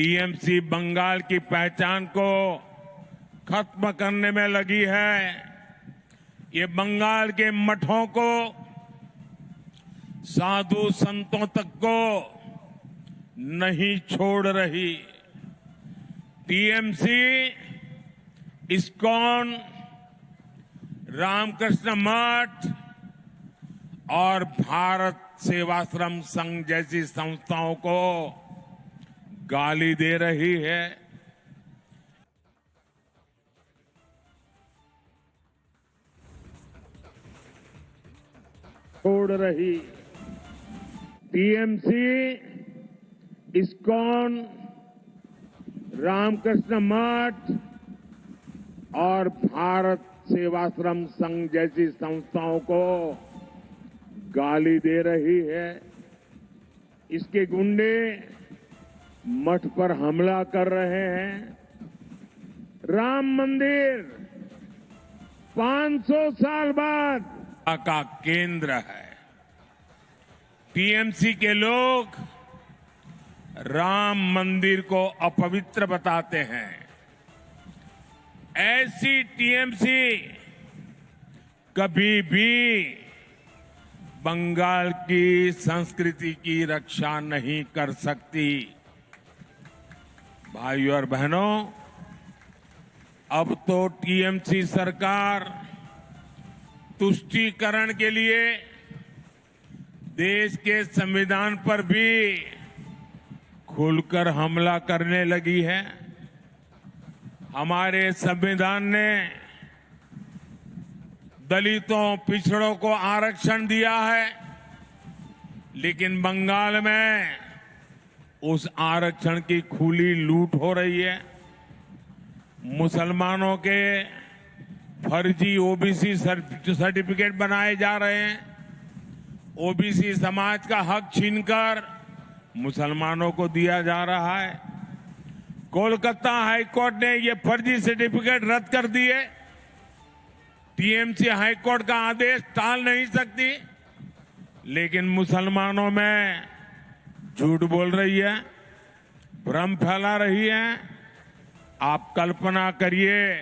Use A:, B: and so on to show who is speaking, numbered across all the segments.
A: TMC Bengal की पहचान को खत्म करने में लगी है। ये बंगाल के मठों को, साधु संतों तक को नहीं छोड़ रही। टीएमसी, इस्कॉन, रामकृष्ण मठ और भारत सेवाश्रम संघ जैसी संस्थाओं को गाली दे रही है। छोड़ रही। टीएमसी, इस्कॉन, रामकृष्ण मठ और भारत सेवाश्रम संघ जैसी संस्थाओं को गाली दे रही है। इसके गुंडे मठ पर हमला कर रहे हैं। राम मंदिर 500 साल बाद का केंद्र है। टीएमसी के लोग राम मंदिर को अपवित्र बताते हैं। ऐसी टीएमसी कभी भी बंगाल की संस्कृति की रक्षा नहीं कर सकती। भाइयों और बहनों, अब तो टीएमसी सरकार तुष्टीकरण के लिए देश के संविधान पर भी खुलकर हमला करने लगी है। हमारे संविधान ने दलितों, पिछड़ों को आरक्षण दिया है, लेकिन बंगाल में उस आरक्षण की खुली लूट हो रही है। मुसलमानों के फर्जी ओबीसी सर्टिफिकेट बनाए जा रहे हैं। ओबीसी समाज का हक छीनकर मुसलमानों को दिया जा रहा है। कोलकाता हाईकोर्ट ने ये फर्जी सर्टिफिकेट रद्द कर दिए। टीएमसी हाईकोर्ट का आदेश टाल नहीं सकती, लेकिन मुसलमानों में झूठ बोल रही है, भ्रम फैला रही है। आप कल्पना करिए,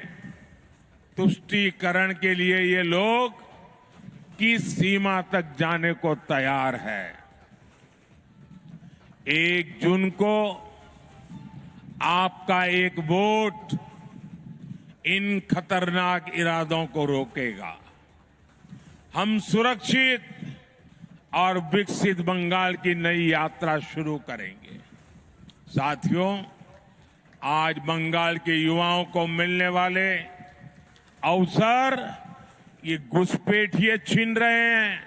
A: तुष्टीकरण के लिए ये लोग किस सीमा तक जाने को तैयार है। 1 जून को आपका एक वोट इन खतरनाक इरादों को रोकेगा। हम सुरक्षित और विकसित बंगाल की नई यात्रा शुरू करेंगे। साथियों, आज बंगाल के युवाओं को मिलने वाले अवसर ये घुसपैठिए छीन रहे हैं।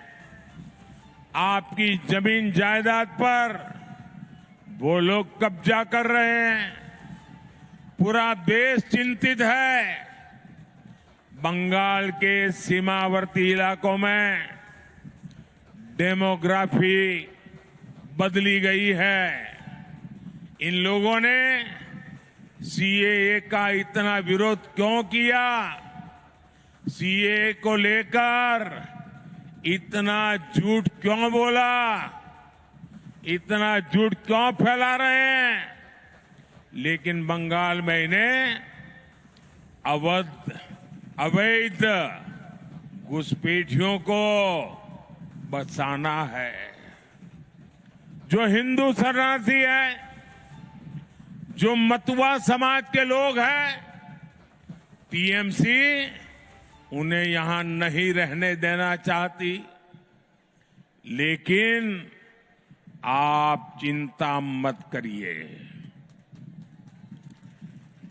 A: आपकी जमीन जायदाद पर वो लोग कब्जा कर रहे हैं। पूरा देश चिंतित है। बंगाल के सीमावर्ती इलाकों में डेमोग्राफी बदली गई है। इन लोगों ने सीएए का इतना विरोध क्यों किया? सीएए को लेकर इतना झूठ क्यों बोला? इतना झूठ क्यों फैला रहे हैं? लेकिन बंगाल में इन्हें अवैध घुसपैठियों को बचाना है। जो हिंदू शरणार्थी है, जो मतुआ समाज के लोग हैं, टीएमसी उन्हें यहां नहीं रहने देना चाहती। लेकिन आप चिंता मत करिए।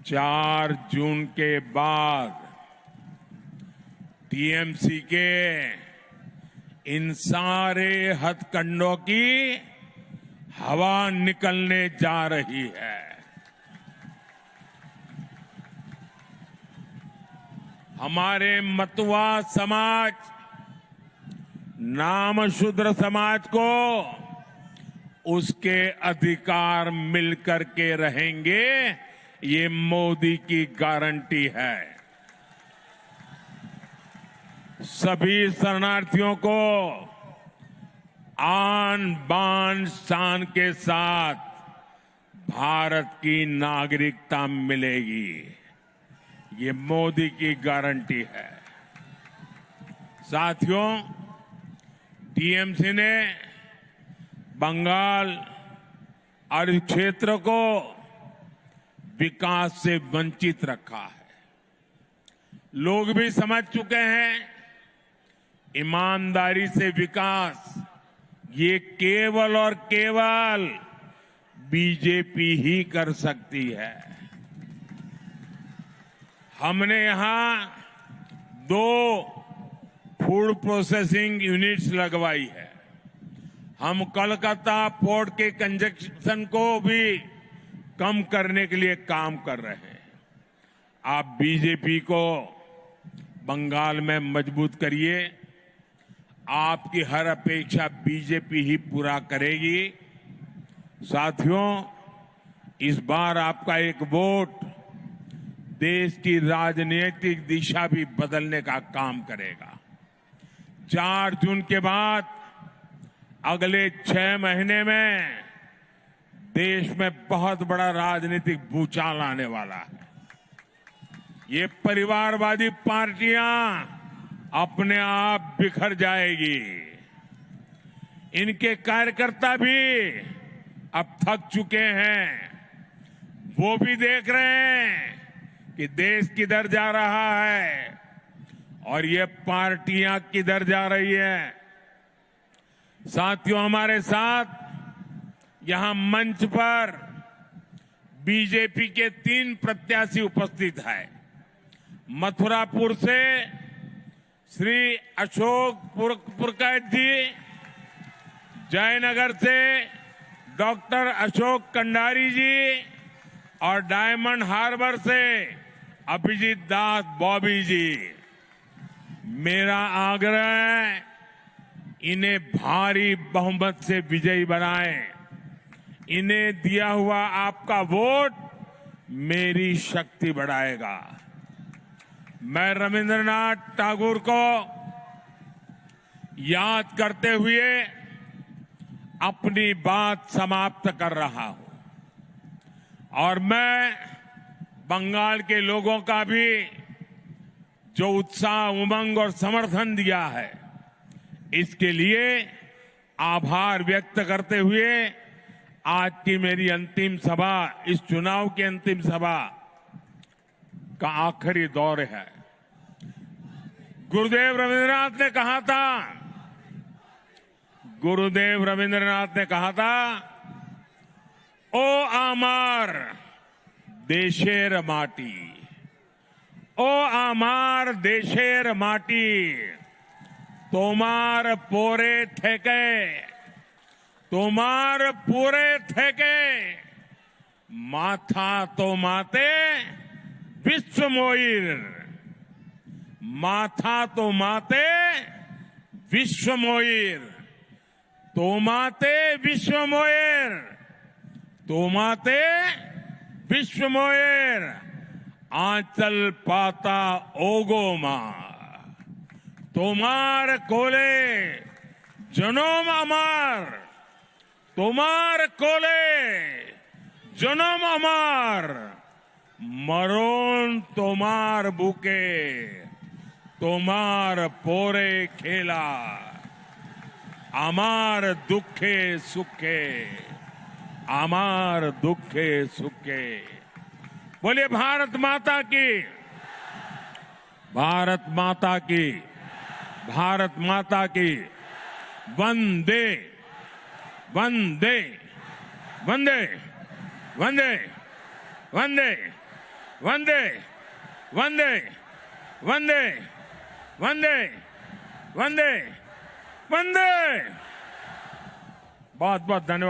A: 4 जून के बाद टीएमसी के इन सारे हथकंडों की हवा निकलने जा रही है। हमारे मतुआ समाज, नामशूद्र समाज को उसके अधिकार मिलकर के रहेंगे, ये मोदी की गारंटी है। सभी शरणार्थियों को आन बान शान के साथ भारत की नागरिकता मिलेगी। ये मोदी की गारंटी है। साथियों, टीएमसी ने बंगाल और इस क्षेत्र को विकास से वंचित रखा है। लोग भी समझ चुके हैं, ईमानदारी से विकास ये केवल और केवल बीजेपी ही कर सकती है। हमने यहां 2 फूड प्रोसेसिंग यूनिट्स लगवाई है। हम कोलकाता पोर्ट के कंजक्शन को भी कम करने के लिए काम कर रहे हैं। आप बीजेपी को बंगाल में मजबूत करिए। आपकी हर अपेक्षा बीजेपी ही पूरा करेगी। साथियों, इस बार आपका एक वोट देश की राजनीतिक दिशा भी बदलने का काम करेगा। 4 जून के बाद अगले 6 महीने में देश में बहुत बड़ा राजनीतिक भूचाल आने वाला है। ये परिवारवादी पार्टियां अपने आप बिखर जाएगी। इनके कार्यकर्ता भी अब थक चुके हैं। वो भी देख रहे हैं कि देश किधर जा रहा है और ये पार्टियां किधर जा रही है। साथियों, हमारे साथ यहां मंच पर बीजेपी के 3 प्रत्याशी उपस्थित हैं। मथुरापुर से श्री अशोक पुरकायत जी, जयनगर से डॉक्टर अशोक कंडारी जी और डायमंड हार्बर से अभिजीत दास बॉबी जी। मेरा आग्रह है, इन्हें भारी बहुमत से विजयी बनाएं। इन्हें दिया हुआ आपका वोट मेरी शक्ति बढ़ाएगा। मैं रविंद्रनाथ टैगोर को याद करते हुए अपनी बात समाप्त कर रहा हूं और मैं बंगाल के लोगों का भी जो उत्साह, उमंग और समर्थन दिया है, इसके लिए आभार व्यक्त करते हुए आज की मेरी अंतिम सभा, इस चुनाव की अंतिम सभा का आखिरी दौर है। गुरुदेव रविंद्रनाथ ने कहा था, ओ आमार देशेर माटी, ओ आमार देशेर माटी, तोमार पोरे थेके, तोमार पूरे थेके, माथा तो माते विश्व मोइर, माथा तो माते विश्व मोइर, तो माते विश्व मोइर, तो माते विश्व मोइर, आंचल पाता ओगो मां, तोमार कोले जनोम अमार, तोमार कोले जनोम अमार, मरोन तोमार बुके, तोमार पोरे खेला, आमार दुखे सुखे, आमार दुखे सुखे। बोलिए भारत माता की, भारत माता की, भारत माता की। वंदे वंदे वंदे वंदे वंदे वंदे वंदे वंदे वंदे वंदे वंदे। बहुत बहुत धन्यवाद।